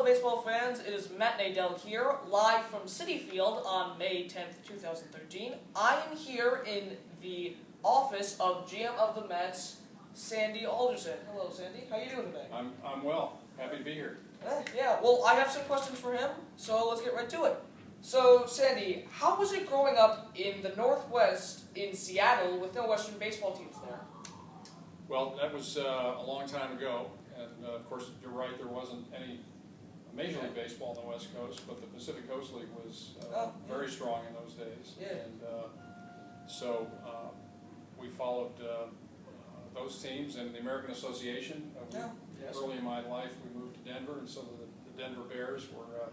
Hello baseball fans, it is Matt Nadel here, live from Citi Field on May 10th, 2013. I am here in the office of GM of the Mets, Sandy Alderson. Hello Sandy, how are you doing today? I'm well, happy to be here. Yeah, well I have some questions for him, so let's get right to it. So Sandy, how was it growing up in the Northwest in Seattle with no Western baseball teams there? Well, that was a long time ago, and of course you're right, there wasn't any Major League Baseball on the West Coast, but the Pacific Coast League was very strong in those days. Yeah. And so we followed those teams and the American Association. Yes. Early in my life we moved to Denver, and so the Denver Bears were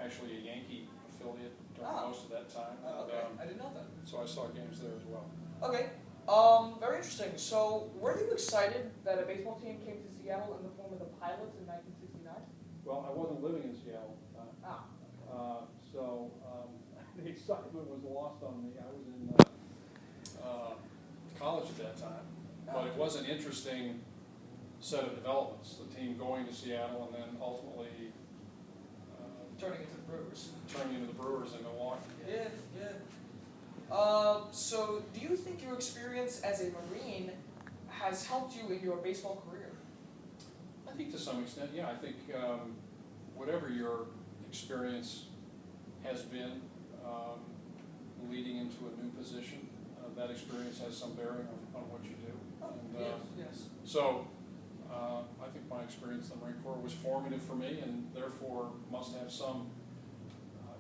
actually a Yankee affiliate during most of that time. Okay, I didn't know that. So I saw games there as well. Okay, very interesting. So were you excited that a baseball team came to Seattle in the form of the Pilots in 1969? Well, I wasn't living in Seattle, so the excitement was lost on me. I was in college at that time, but it was an interesting set of developments. The team going to Seattle and then ultimately Turning into the Brewers. turning into the Brewers in Milwaukee. Yeah. So do you think your experience as a Marine has helped you in your baseball career? I think to some extent, yeah. I think whatever your experience has been leading into a new position, that experience has some bearing on what you do. Yes. So I think my experience in the Marine Corps was formative for me, and therefore must have some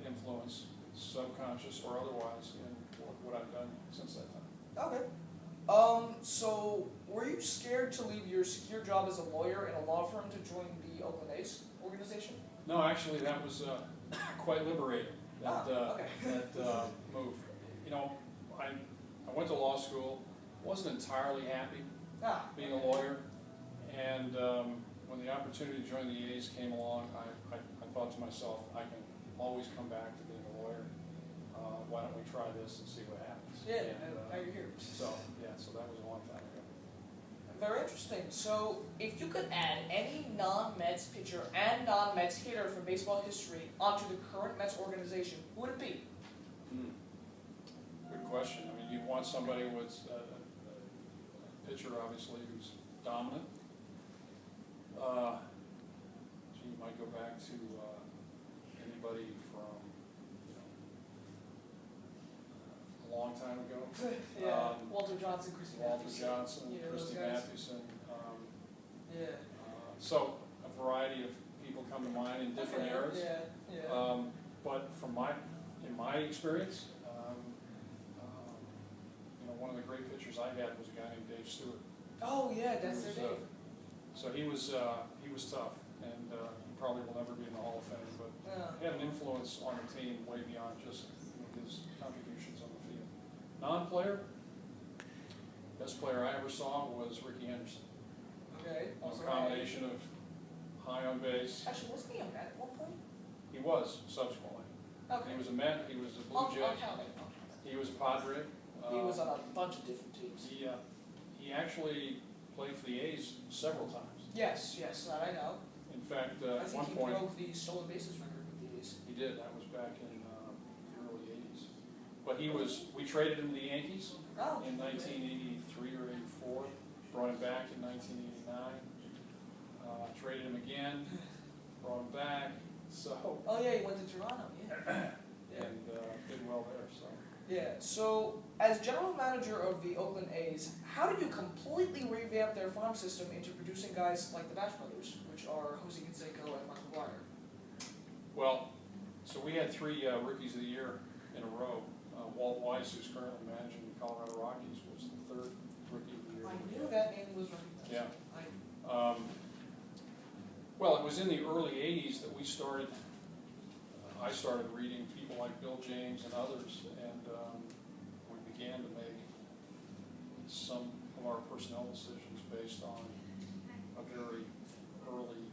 influence, subconscious or otherwise, in what I've done since that time. Okay. So were you scared to leave your secure job as a lawyer in a law firm to join the Oakland A's organization? No, actually, that was quite liberating. That move. You know, I went to law school, wasn't entirely happy being a lawyer, and when the opportunity to join the A's came along, I thought to myself, I can always come back to being a lawyer. Why don't we try this and see what happens? Yeah, and now you're here. So that was a long time ago. Very interesting. So, if you could add any non-Mets pitcher and non-Mets hitter from baseball history onto the current Mets organization, who would it be? Good question. I mean, you'd want somebody with a pitcher, obviously, who's dominant. You might go back to anybody from a long time ago. Walter Johnson, Christy Mathewson. So a variety of people come to mind in different eras. But in my experience, one of the great pitchers I had was a guy named Dave Stewart. Oh yeah, that's their Dave. So he was tough, and he probably will never be in the Hall of Fame, but had an influence on the team way beyond just his contributions on the field. Non-player, best player I ever saw was Ricky Henderson. Okay. A combination of high on base. Actually, wasn't he a Met at one point? He was subsequently. Okay. He was a Met. He was a Blue Jay. He was a Padre. He was on a bunch of different teams. He actually played for the A's several times. Yes, I know. In fact, I at think one point he broke the stolen bases record with the A's. he did. That was back in the early '80s. But we traded him to the Yankees in 1983 or '84. Brought him back in 1989. Traded him again. Brought him back. So. Oh yeah, he went to Toronto. And did well there. So. Yeah. So, as general manager of the Oakland A's, how did you completely revamp their farm system into producing guys like the Bash Brothers, which are Jose Canseco and Mark McGwire? Well, so we had 3 Rookies of the Year in a row. Walt Weiss, who's currently managing the Colorado Rockies, was the 3rd Rookie of the Year. I knew that name was recognized. Yeah. Well, it was in the early '80s that I started reading people like Bill James and others, and we began to make some of our personnel decisions based on a very early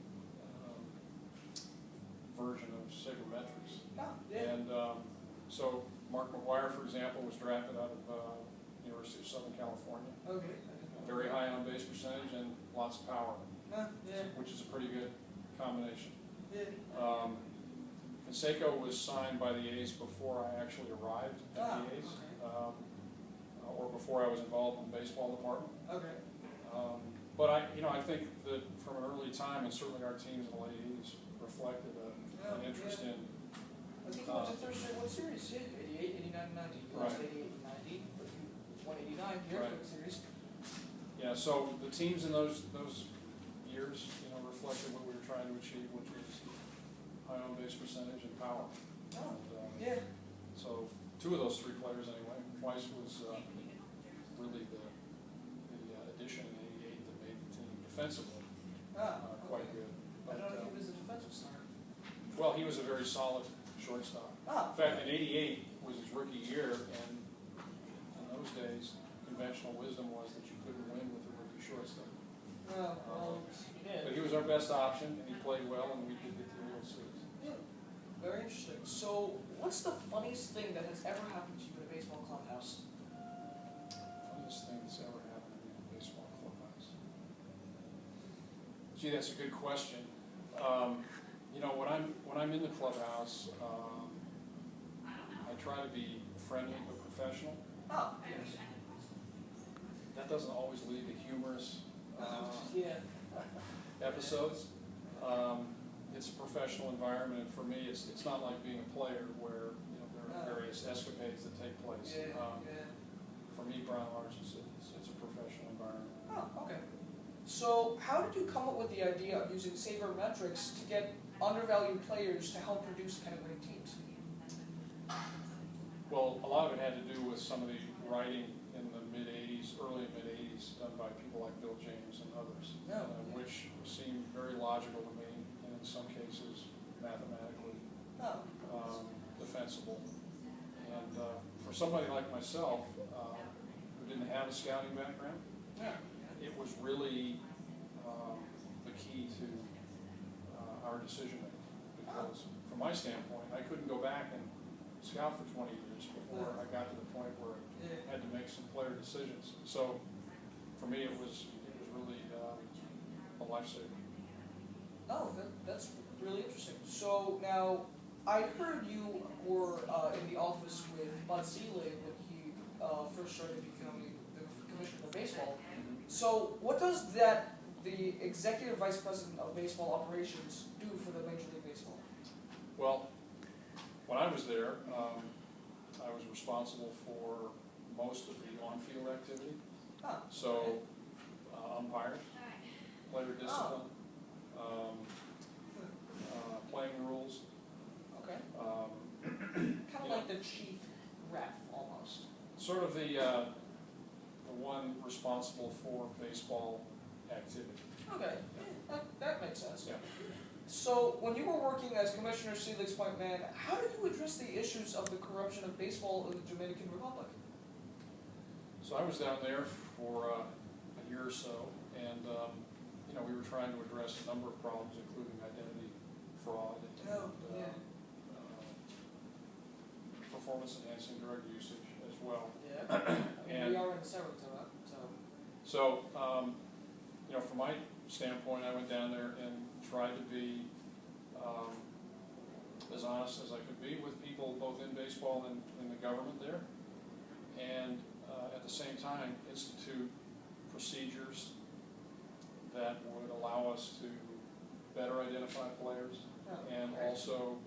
version of sabermetrics. And so Mark McGwire, for example, was drafted out of University of Southern California. Okay. Very high on base percentage and lots of power, which is a pretty good combination. Canseco was signed by the A's before I actually arrived at the A's, or before I was involved in the baseball department. Okay. But I think that from an early time, and certainly our teams in the late '80s reflected an interest in. I think he went to third straight World Series, 88, 89, 90. He lost 88 and 90, but he won 89 here for the series. Yeah, so the teams in those years, reflected what we were trying to achieve, which was high on base percentage and power. Yeah. So two of those three players anyway. Weiss was really the addition in '88 that made the team defensively quite good. But, I don't know if he was a defensive starter. Well, he was a very solid shortstop. In fact, in '88 was his rookie year, and in those days, conventional wisdom was that you couldn't win with a rookie shortstop. But he was our best option, and he played well, and we did get to the World Series. Yeah, very interesting. So, what's the funniest thing that has ever happened to you in a baseball clubhouse? Funniest thing that's ever happened to me in a baseball clubhouse. Gee, that's a good question. When I'm in the clubhouse, I try to be friendly but professional. Yes. That doesn't always lead to humorous episodes. It's a professional environment, and for me, it's not like being a player where there are various escapades that take place. For me, by and large, it's a professional environment. Okay. So, how did you come up with the idea of using sabermetrics to get undervalued players to help produce pennant-winning teams? Well, a lot of it had to do with some of the writing in the mid-'80s, early mid-'80s, done by people like Bill James and others, which seemed very logical to me, and in some cases, mathematically defensible. And for somebody like myself, who didn't have a scouting background, it was really the key to our decision making. Because from my standpoint, I couldn't go back and scout for 20 years before I got to the point where I had to make some player decisions. So for me, it was really a lifesaver. That's really interesting. So now, I heard you were in the office with Bud Selig when he first started becoming the commissioner of baseball. So what does the executive vice president of baseball operations do for the Major League Baseball? Well, when I was there, I was responsible for most of the on-field activity. So umpires, player discipline, playing rules. Okay. Kind of like the chief ref, almost. Sort of the one responsible for baseball activity. Okay, that makes sense. Yeah. So, when you were working as Commissioner Selig's point man, how did you address the issues of the corruption of baseball in the Dominican Republic? So I was down there for a year or so, and we were trying to address a number of problems, including identity fraud and performance-enhancing drug usage as well. And we are in several to that. So, from my standpoint, I went down there and tried to be as honest as I could be with people both in baseball and in the government there, and at the same time institute procedures that would allow us to better identify players and also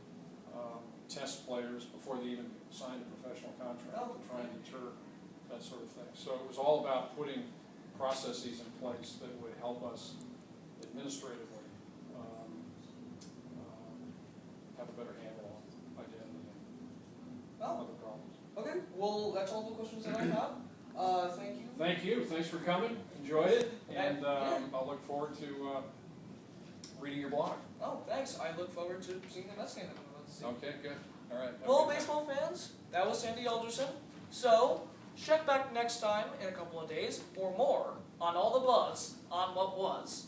test players before they even signed a professional contract to try and deter that sort of thing. So it was all about putting processes in place that would help us administratively have a better handle on identity and other problems. Okay, well, that's all the questions that I have. Thank you. Thank you. Thanks for coming. Enjoyed it. And I'll look forward to reading your blog. Thanks. I look forward to seeing the Mets game that I'm about to see. Okay, good. All right. Well, baseball fans, that was Sandy Alderson. So, check back next time in a couple of days for more on all the buzz on what was.